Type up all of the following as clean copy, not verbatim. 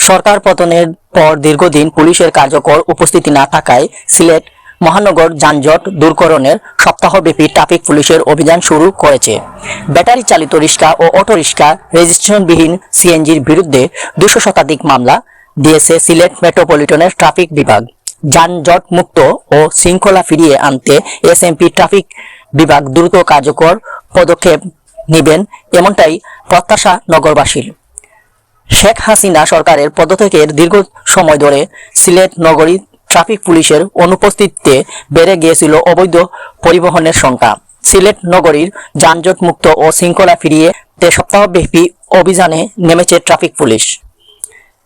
সরকার পতনের পর দীর্ঘদিন পুলিশের কার্যকর উপস্থিতি না থাকায় সিলেট মহানগর যানজট দূরকরণের সপ্তাহব্যাপী ট্রাফিক পুলিশের অভিযান শুরু করেছে। ব্যাটারি চালিত রিক্সা ও অটোরিক্সা রেজিস্ট্রেশনবিহীন সিএনজির বিরুদ্ধে 200 শতাধিক মামলা দিয়েছে সিলেট মেট্রোপলিটনের ট্রাফিক বিভাগ। যানজট মুক্ত ও শৃঙ্খলা ফিরিয়ে আনতে এসএমপি ট্রাফিক বিভাগ দ্রুত কার্যকর পদক্ষেপ নেবেন, এমনটাই প্রত্যাশা নগরবাসীর। শেখ হাসিনা সরকারের পদত্যাগের দীর্ঘ সময় ধরে সিলেট নগরী ট্রাফিক পুলিশের অনুপস্থিতিতে বেড়ে গিয়েছিল অবৈধ পরিবহনের সংখ্যা। সিলেট নগরীর যানজট মুক্ত ও শৃঙ্খলা ফিরিয়ে সপ্তাহব্যাপী অভিযানে নেমেছে ট্রাফিক পুলিশ।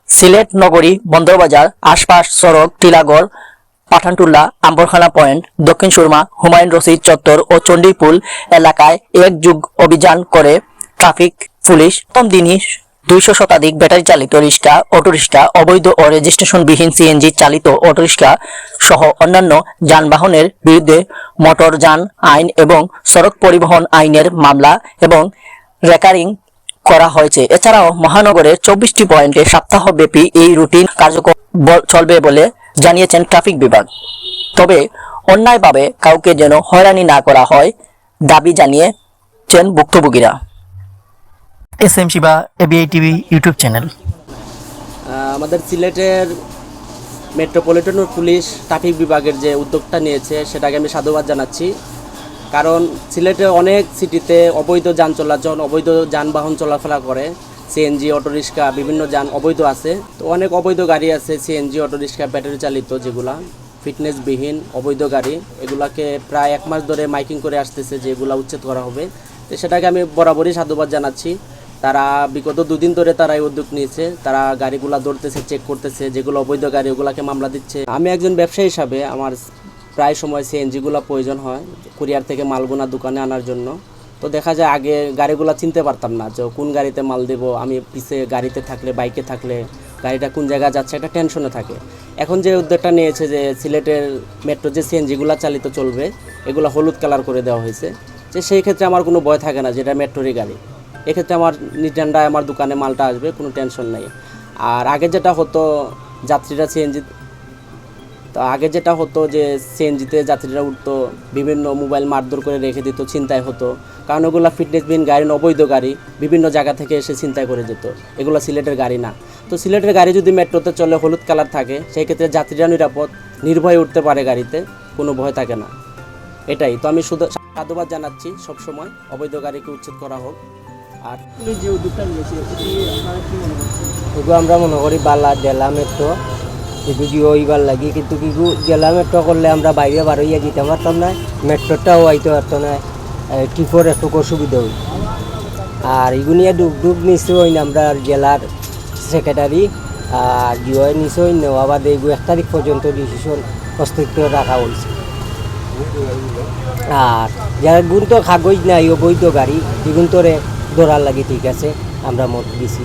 সিলেট নগরী, বন্দরবাজার, আশপাশ সড়ক, টিলাগড়, পাঠানটুলা, আম্বরখানা পয়েন্ট, দক্ষিণ সুরমা, হুমায়ুন রশিদ চত্বর ও চণ্ডীপুল এলাকায় একযোগ অভিযান করে ট্রাফিক পুলিশ। প্রথম দিনই 200 শতাধিক ব্যাটারি চালিত রিক্সা, অটোরিক্সা, অবৈধ ও রেজিস্ট্রেশনবিহীন সিএনজি চালিত অটোরিক্সা সহ অন্যান্য যানবাহনের বিরুদ্ধে মোটর যান আইন এবং সড়ক পরিবহন আইনের মামলা এবং রেকারিং করা হয়েছে। এছাড়াও মহানগরের 24টি পয়েন্টে সপ্তাহব্যাপী এই রুটিন কার্যক্রম চলবে বলে জানিয়েছেন ট্রাফিক বিভাগ। তবে অন্যায়ভাবে কাউকে যেন হয়রানি না করা হয় দাবি জানিয়েছেন ভুক্তভোগীরা। S M Shiba, ABI TV YouTube channel. আমাদের সিলেটের মেট্রোপলিটন পুলিশ ট্রাফিক বিভাগের যে উদ্যোগটা নিয়েছে সেটাকে আমি সাধুবাদ জানাচ্ছি। কারণ সিলেটে অনেক সিটিতে অবৈধ যান চলাচল, অবৈধ যানবাহন চলাফেরা করে, সিএনজি, অটোরিক্সা, বিভিন্ন যান অবৈধ আছে। তো অনেক অবৈধ গাড়ি আছে, সিএনজি, অটোরিক্সা, ব্যাটারি চালিত, যেগুলা ফিটনেসবিহীন অবৈধ গাড়ি, এগুলাকে প্রায় 1 মাস ধরে মাইকিং করে আসতেছে যে এগুলা উচ্ছেদ করা হবে। তো সেটাকে আমি বরাবরই সাধুবাদ জানাচ্ছি। তারা বিগত 2 দিন ধরে তারা এই উদ্যোগ নিয়েছে, তারা গাড়িগুলা ধরতেছে, চেক করতেছে, যেগুলো অবৈধ গাড়ি ওগুলাকে মামলা দিচ্ছে। আমি একজন ব্যবসায়ী হিসাবে আমার প্রায় সময় সিএনজিগুলো প্রয়োজন হয় কুরিয়ার থেকে মালগুনা দোকানে আনার জন্য। তো দেখা যায় আগে গাড়িগুলো চিনতে পারতাম না যে কোন গাড়িতে মাল দেব, আমি পিছে গাড়িতে থাকলে, বাইকে থাকলে গাড়িটা কোন জায়গায় যাচ্ছে একটা টেনশনে থাকে। এখন যে উদ্যোগটা নিয়েছে যে সিলেটের মেট্রো যে সিএনজিগুলো চালিত চলবে এগুলো হলুদ কালার করে দেওয়া হয়েছে, যে সেই ক্ষেত্রে আমার কোনো ভয় থাকে না, যেটা মেট্রোরই গাড়ি, এক্ষেত্রে আমার নির্ঝান্ডায় আমার দোকানে মালটা আসবে, কোনো টেনশন নেই। আর আগে যেটা হতো যাত্রীরা সিএনজি, তো আগে যেটা হতো যে সিএনজিতে যাত্রীরা উঠতো, বিভিন্ন মোবাইল মারধর করে রেখে দিত, ছিনতাই হতো। কারণ ওগুলো ফিটনেসবিহীন গাড়ি, অবৈধ গাড়ি, বিভিন্ন জায়গা থেকে এসে ছিনতাই করে যেত, এগুলো সিলেটের গাড়ি না। তো সিলেটের গাড়ি যদি মেট্রোতে চলে, হলুদ কালার থাকে, সেই ক্ষেত্রে যাত্রীরা নিরাপদ, নির্ভয়ে উঠতে পারে গাড়িতে, কোনো ভয় থাকে না। এটাই তো আমি শুধু সাধুবাদ জানাচ্ছি সবসময় অবৈধ গাড়িকে উচ্ছেদ করা হোক। আর যে উদ্যোগটা নিয়েছে আমরা মনে করি বালা জেলা মেট্রো যদি ওইবার লাগি, কিন্তু কিছু জেলা মেট্রো করলে আমরা বাইরে বার হইয়া যেতে পারতাম না, মেট্রোটাও আইতে পারতো না, টিপোর একটু অসুবিধা হই। আর এগুলিয়া ডুব নিশ্চয় হই না আমরা জেলার সেক্রেটারি আর জিও নিশ্চয় নেওয়া বাদে এগুলো 1 তারিখ পর্যন্ত ডিসিশন অস্তিত্ব রাখা হয়েছে। আর যারা গুণ তো কাগজ নাই অবৈধ গাড়ি এগুন তোরে ধরার লাগে, ঠিক আছে, আমরা মত দিছি।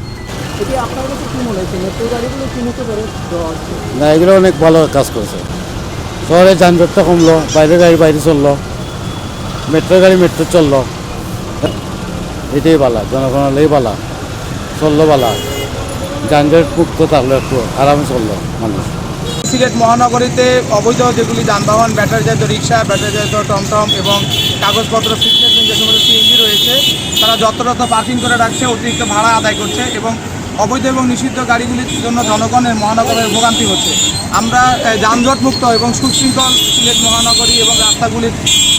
না, এগুলো অনেক ভালো কাজ করেছে। শহরে যানজটটা কমলো, বাইরের গাড়ি বাইরে চললো, মেট্রো গাড়ি মেট্রো চললো, এটাই বালা, জনগণের বালা, চললো বালা, যানজট মুক্ত থাকলো, একটু আরামে চললো মানুষ। সিলেট মহানগরীতে অবৈধ যেগুলি যানবাহন, ব্যাটারি চালিত রিক্সা, ব্যাটারি চালিত টমটম এবং কাগজপত্র ফিটনেস যে সমস্ত সিএনজি রয়েছে তারা যত্রতত্র পার্কিং করে রাখছে, অতিরিক্ত ভাড়া আদায় করছে এবং অবৈধ এবং নিষিদ্ধ গাড়িগুলির জন্য জনগণের মহানগরের ভোগান্তি হচ্ছে। আমরা যানজট মুক্ত এবং সুশৃঙ্খল সিলেট মহানগরী এবং রাস্তাগুলির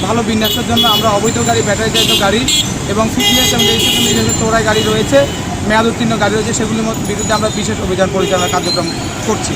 ভালো বিন্যাসের জন্য আমরা অবৈধ গাড়ি, ব্যাটারি চালিত গাড়ি এবং ফিটনেস এবং রেজিস্ট্রেশন চোরাই গাড়ি রয়েছে, মেয়াদ উত্তীর্ণ গাড়ি রয়েছে, সেগুলির বিরুদ্ধে আমরা বিশেষ অভিযান পরিচালনার কার্যক্রম করছি।